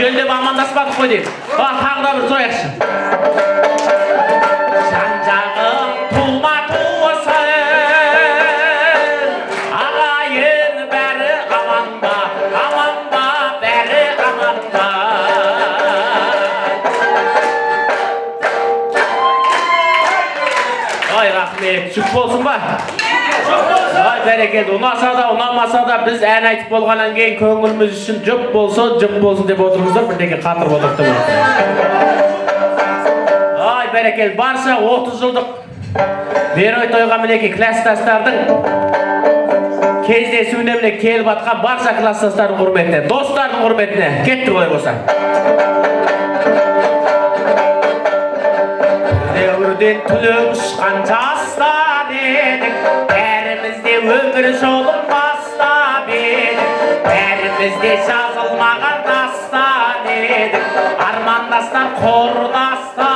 Жөндеп амандаспадық қой деймін. Тағы да бір сұрайықшы. Жан-жағым тума туысың, ағайын бәрі аман ба, бәрі аман ба. Ой, рахмет, жүк болсын ба? Ай, бәрекелді, ұнаса да, ұнамаса да біз ән айтып болғаннан кейін көңіліміз үшін жұп болсын деп отырыңыздар, бірдеңе қатыр болдықты бұл. Ай, бәрекелді, барша 30 жылдық мерой тойға мінеки класстастардың кездесуіне міне келіп атқан барша класстастардың құрметіне, достардың құрметіне кетті ғой болса. Дәуірден түлеп ұшқан жастар едік, бәрімізде өмір жолын бастап едік, бәрімізде жазылмаған дастан едік, армандастар, құрдастар,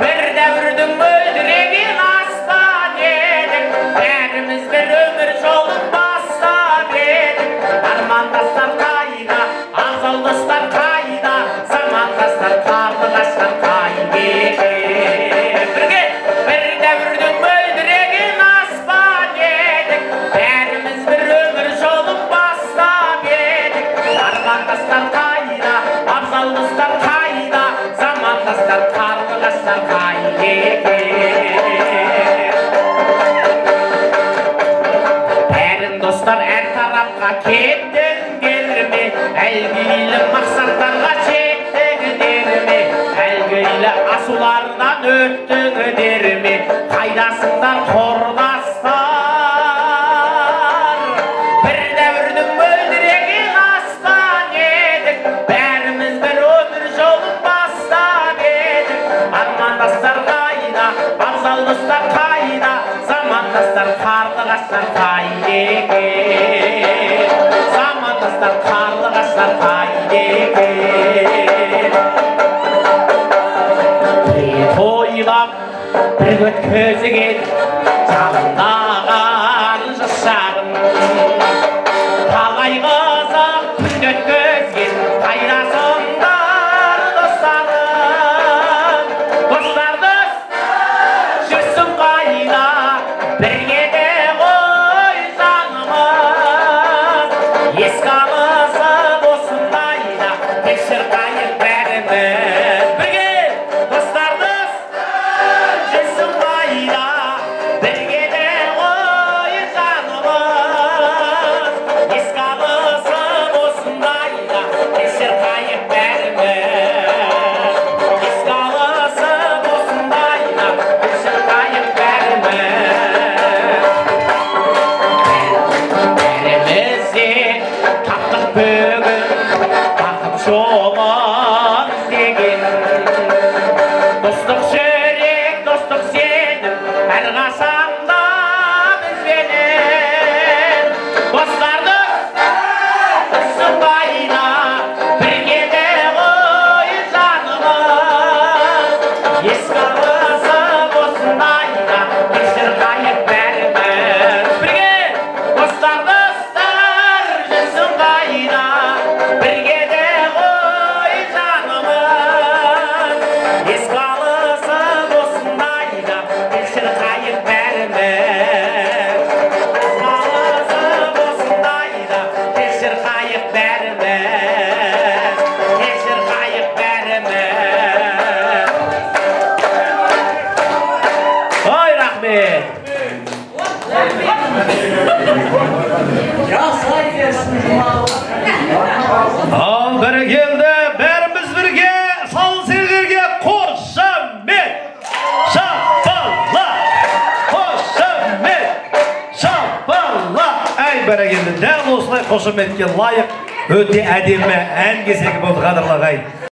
бір дәуірдің мөлдіреген аспан едік, бәріміз бір өмір жолын бастап едік, армандастар қайда, абзалдастар қайда, замандастар қарлығаштар қайда. Бәрін достар әр тарапқа кеттіңдер ме, әлгілі мақсаттарға жеттіңдер ме, әлгілі асулардан өттіңдер ме, қайдасыңдар құрдастар, бір дәуірдің мөлдіреген аспан едік, бәріміз бір өмір жолын бастап едік, армандастар қайда, абзалдастар қайда, замандастар қарлығаштар қайда екен, замандастар қарлығаштар қайда екен. Тойлап бір өткізген жалындаған жас шағым, талайға Күшті өткізген қайрасыңдар достарым. Достардың жүрсін қайда, бірге де ғой жанымыз. Ескі алысып осындайда кешір қайыр бәріміз. Бірге достардың жүрсін қайда, бірге де ғой жанымыз. Ескі алысып осындайда кешір қайыр бәріміз. Ескі алысып осындайда кешір қайыр бәріміз. Бәрімізде таптық бүгін бақыт жолын іздеген. Достық жүрек, достық сенім әрқашанда бізбенен. Достардың түсін қайда, бірге де ғой жанымыз. Ескі алысып осындайда кешір қайыр бәріміз. Бірге достар жүрсін қайда, бірге де ғой жанымыз. Ескі алысып осындайда кешір қайыр бәріміз. Ескі алысып осындайда кешір қайыр бәріміз. Кешір қайыр бәріміз. Ой, рахмет. Ал бірі келді, бәріміз бірге, сал серілерге қошамет, шапалла, қошамет, шапалла. Әй бәрі келді, дәл осылай қошаметке лайық, өте әдемі ән кезегі болды қадірлі ағайын.